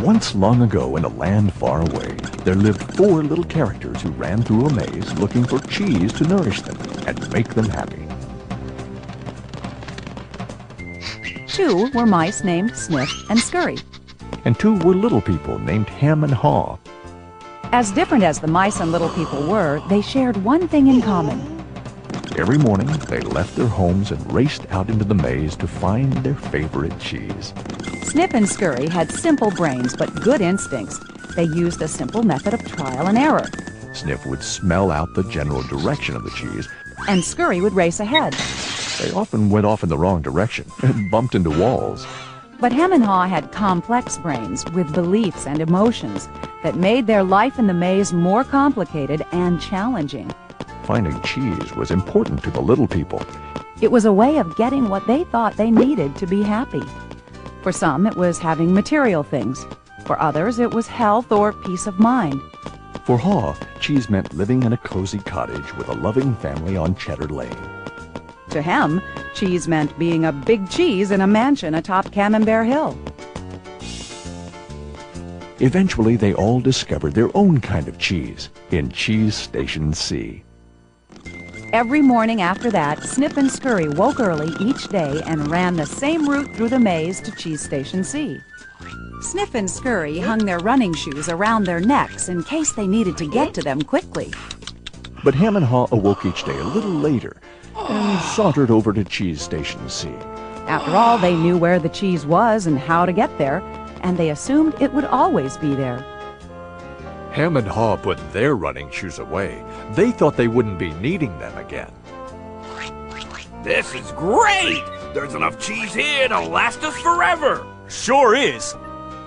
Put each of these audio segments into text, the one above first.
Once long ago in a land far away, there lived 4 little characters who ran through a maze looking for cheese to nourish them and make them happy. 2 were mice named Sniff and Scurry. And 2 were little people named Hem and Haw. As different as the mice and little people were, they shared one thing in common. Every morning, they left their homes and raced out into the maze to find their favorite cheese. Sniff and Scurry had simple brains but good instincts. They used a simple method of trial and error. Sniff would smell out the general direction of the cheese, and Scurry would race ahead. They often went off in the wrong direction and bumped into walls. But Hem and Haw had complex brains with beliefs and emotions that made their life in the maze more complicated and challenging. Finding cheese was important to the little people. It was a way of getting what they thought they needed to be happy. For some, it was having material things. For others, it was health or peace of mind. For Haw, cheese meant living in a cozy cottage with a loving family on Cheddar Lane. To Hem, cheese meant being a big cheese in a mansion atop Camembert Hill. Eventually, they all discovered their own kind of cheese in Cheese Station C. Every morning after that, Sniff and Scurry woke early each day and ran the same route through the maze to Cheese Station C. Sniff and Scurry hung their running shoes around their necks in case they needed to get to them quickly. But Hem and Haw awoke each day a little later and sauntered over to Cheese Station C. After all, they knew where the cheese was and how to get there, and they assumed it would always be there. Hem and Haw put their running shoes away. They thought they wouldn't be needing them again. This is great! There's enough cheese here to last us forever! Sure is!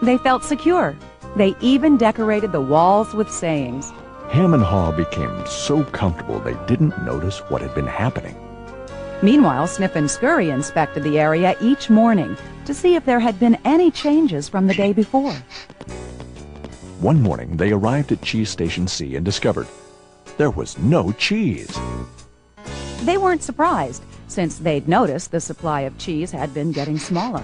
They felt secure. They even decorated the walls with sayings. Hem and Haw became so comfortable they didn't notice what had been happening. Meanwhile, Sniff and Scurry inspected the area each morning to see if there had been any changes from the day before. One morning, they arrived at Cheese Station C and discovered there was no cheese. They weren't surprised, since they'd noticed the supply of cheese had been getting smaller.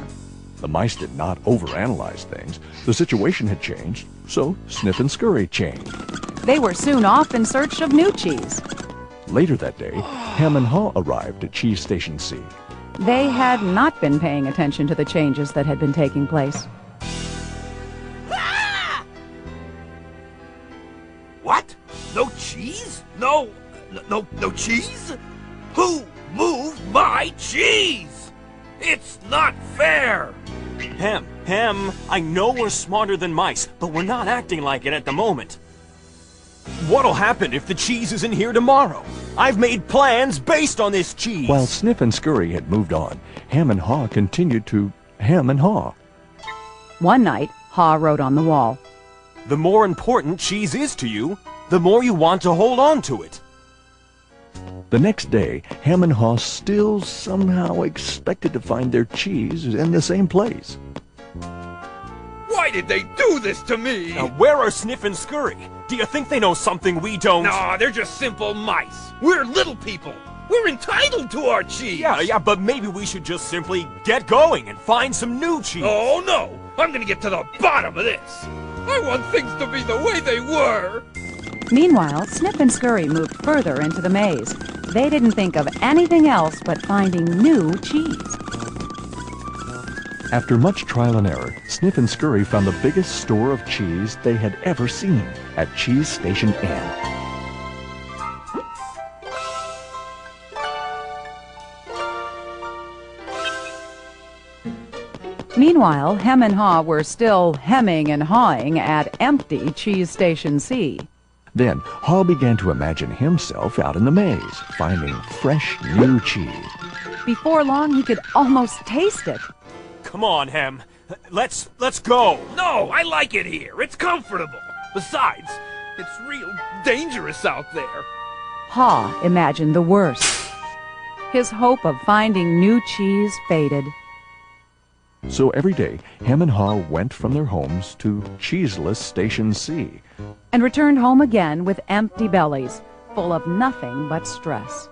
The mice did not overanalyze things. The situation had changed, so Sniff and Scurry changed. They were soon off in search of new cheese. Later that day, Hem and Haw arrived at Cheese Station C. They had not been paying attention to the changes that had been taking place. What? No cheese? No cheese? Who moved my cheese? It's not fair! Hem, I know we're smarter than mice, but we're not acting like it at the moment. What'll happen if the cheese isn't here tomorrow? I've made plans based on this cheese. While Sniff and Scurry had moved on, Hem and Haw continued to hem and haw. One night, Haw wrote on the wall, "The more important cheese is to you, the more you want to hold on to it." The next day, Hem and Haw still somehow expected to find their cheese in the same place. Why did they do this to me? Now, where are Sniff and Scurry? Do you think they know something we don't? No, they're just simple mice. We're little people. We're entitled to our cheese. Yeah, but maybe we should just simply get going and find some new cheese. Oh, no. I'm gonna get to the bottom of this. I want things to be the way they were. Meanwhile, Sniff and Scurry moved further into the maze. They didn't think of anything else but finding new cheese. After much trial and error, Sniff and Scurry found the biggest store of cheese they had ever seen at Cheese Station N. Meanwhile, Hem and Haw were still hemming and hawing at empty Cheese Station C. Then, Haw began to imagine himself out in the maze, finding fresh, new cheese. Before long, he could almost taste it. Come on, Hem. Let's go. No, I like it here. It's comfortable. Besides, it's real dangerous out there. Haw imagined the worst. His hope of finding new cheese faded. So every day, Hem and Haw went from their homes to Cheeseless Station C. And returned home again with empty bellies, full of nothing but stress.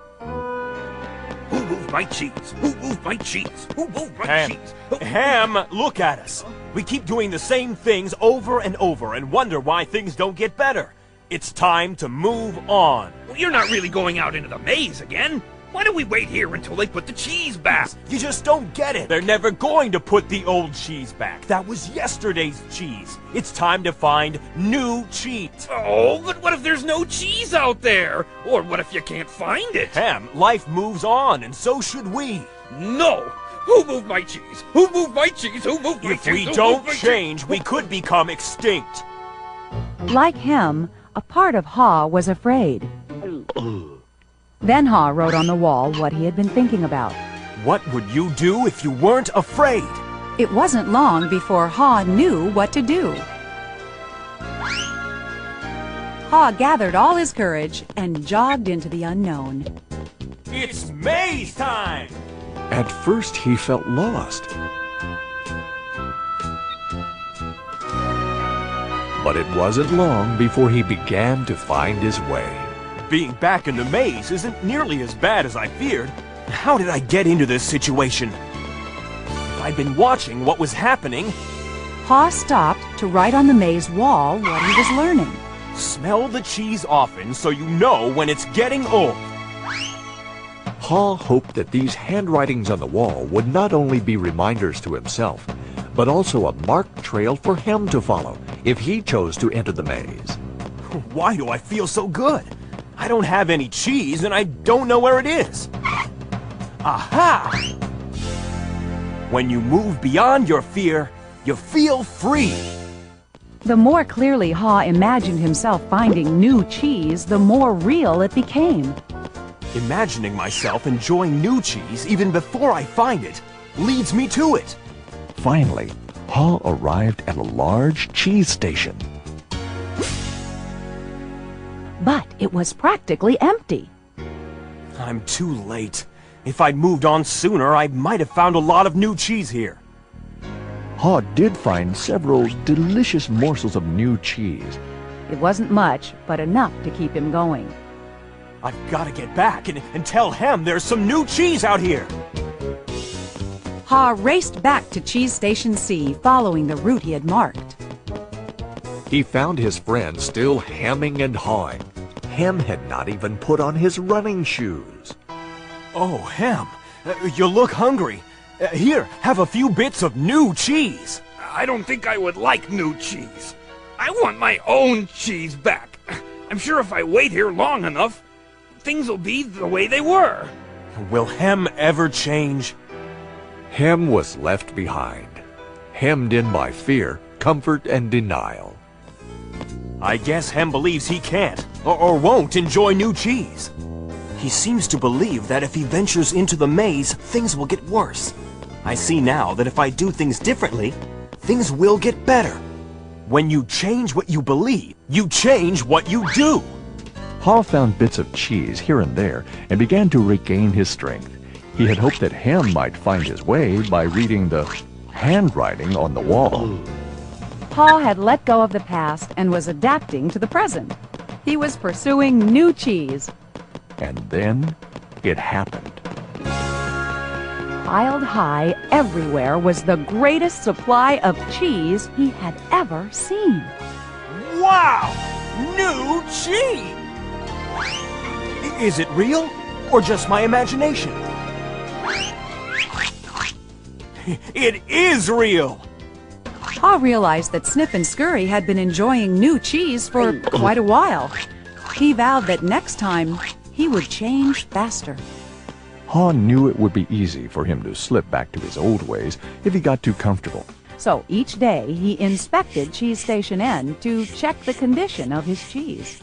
Who moved my cheese? Who moved my cheese? Who moved my Hem, cheese? Hem, look at us. We keep doing the same things over and over and wonder why things don't get better. It's time to move on. Well, you're not really going out into the maze again. Why don't we wait here until they put the cheese back? You just don't get it. They're never going to put the old cheese back. That was yesterday's cheese. It's time to find new cheese. Oh, but what if there's no cheese out there? Or what if you can't find it? Hem, life moves on, and so should we. No! Who moved my cheese? Who moved my cheese? Who moved my cheese? If we don't change, we could become extinct. Like Hem, a part of Haw was afraid. Then Haw wrote on the wall what he had been thinking about. What would you do if you weren't afraid? It wasn't long before Haw knew what to do. Haw gathered all his courage and jogged into the unknown. It's maze time! At first he felt lost. But it wasn't long before he began to find his way. Being back in the maze isn't nearly as bad as I feared. How did I get into this situation? If I'd been watching what was happening... Haw stopped to write on the maze wall what he was learning. Smell the cheese often so you know when it's getting old. Haw hoped that these handwritings on the wall would not only be reminders to himself, but also a marked trail for Hem to follow if he chose to enter the maze. Why do I feel so good? I don't have any cheese and I don't know where it is. Aha! When you move beyond your fear, you feel free. The more clearly Haw imagined himself finding new cheese, the more real it became. Imagining myself enjoying new cheese even before I find it leads me to it. Finally, Haw arrived at a large cheese station. But it was practically empty. I'm too late. If I'd moved on sooner, I might have found a lot of new cheese here. Haw did find several delicious morsels of new cheese. It wasn't much, but enough to keep him going. I've got to get back and tell Hem there's some new cheese out here. Haw raced back to Cheese Station C, following the route he had marked. He found his friend still hemming and hawing. Hem had not even put on his running shoes. Oh, Hem, you look hungry. Here, have a few bits of new cheese. I don't think I would like new cheese. I want my own cheese back. I'm sure if I wait here long enough, things will be the way they were. Will Hem ever change? Hem was left behind, hemmed in by fear, comfort, and denial. I guess Hem believes he can't, or won't enjoy new cheese. He seems to believe that if he ventures into the maze, things will get worse. I see now that if I do things differently, things will get better. When you change what you believe, you change what you do. Haw found bits of cheese here and there and began to regain his strength. He had hoped that Hem might find his way by reading the handwriting on the wall. Haw had let go of the past and was adapting to the present. He was pursuing new cheese. And then it happened. Piled high everywhere was the greatest supply of cheese he had ever seen. Wow! New cheese! Is it real, or just my imagination? It is real! Haw realized that Sniff and Scurry had been enjoying new cheese for quite a while. He vowed that next time he would change faster. Haw knew it would be easy for him to slip back to his old ways if he got too comfortable. So each day he inspected Cheese Station N to check the condition of his cheese.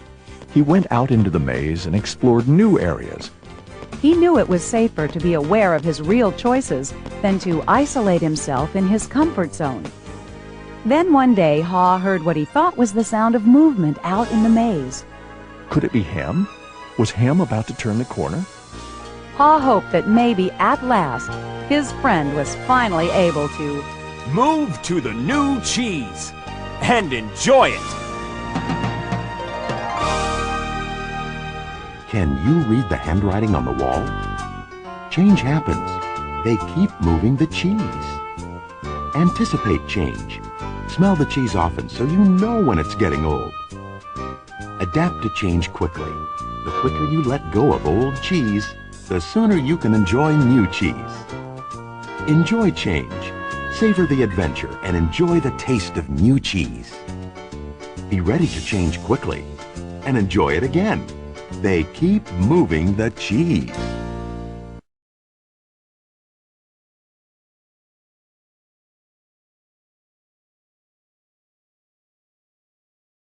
He went out into the maze and explored new areas. He knew it was safer to be aware of his real choices than to isolate himself in his comfort zone. Then one day, Haw heard what he thought was the sound of movement out in the maze. Could it be Hem? Was Hem about to turn the corner? Haw hoped that maybe at last his friend was finally able to move to the new cheese and enjoy it. Can you read the handwriting on the wall? Change happens. They keep moving the cheese. Anticipate change. Smell the cheese often so you know when it's getting old. Adapt to change quickly. The quicker you let go of old cheese, the sooner you can enjoy new cheese. Enjoy change. Savor the adventure and enjoy the taste of new cheese. Be ready to change quickly and enjoy it again. They keep moving the cheese.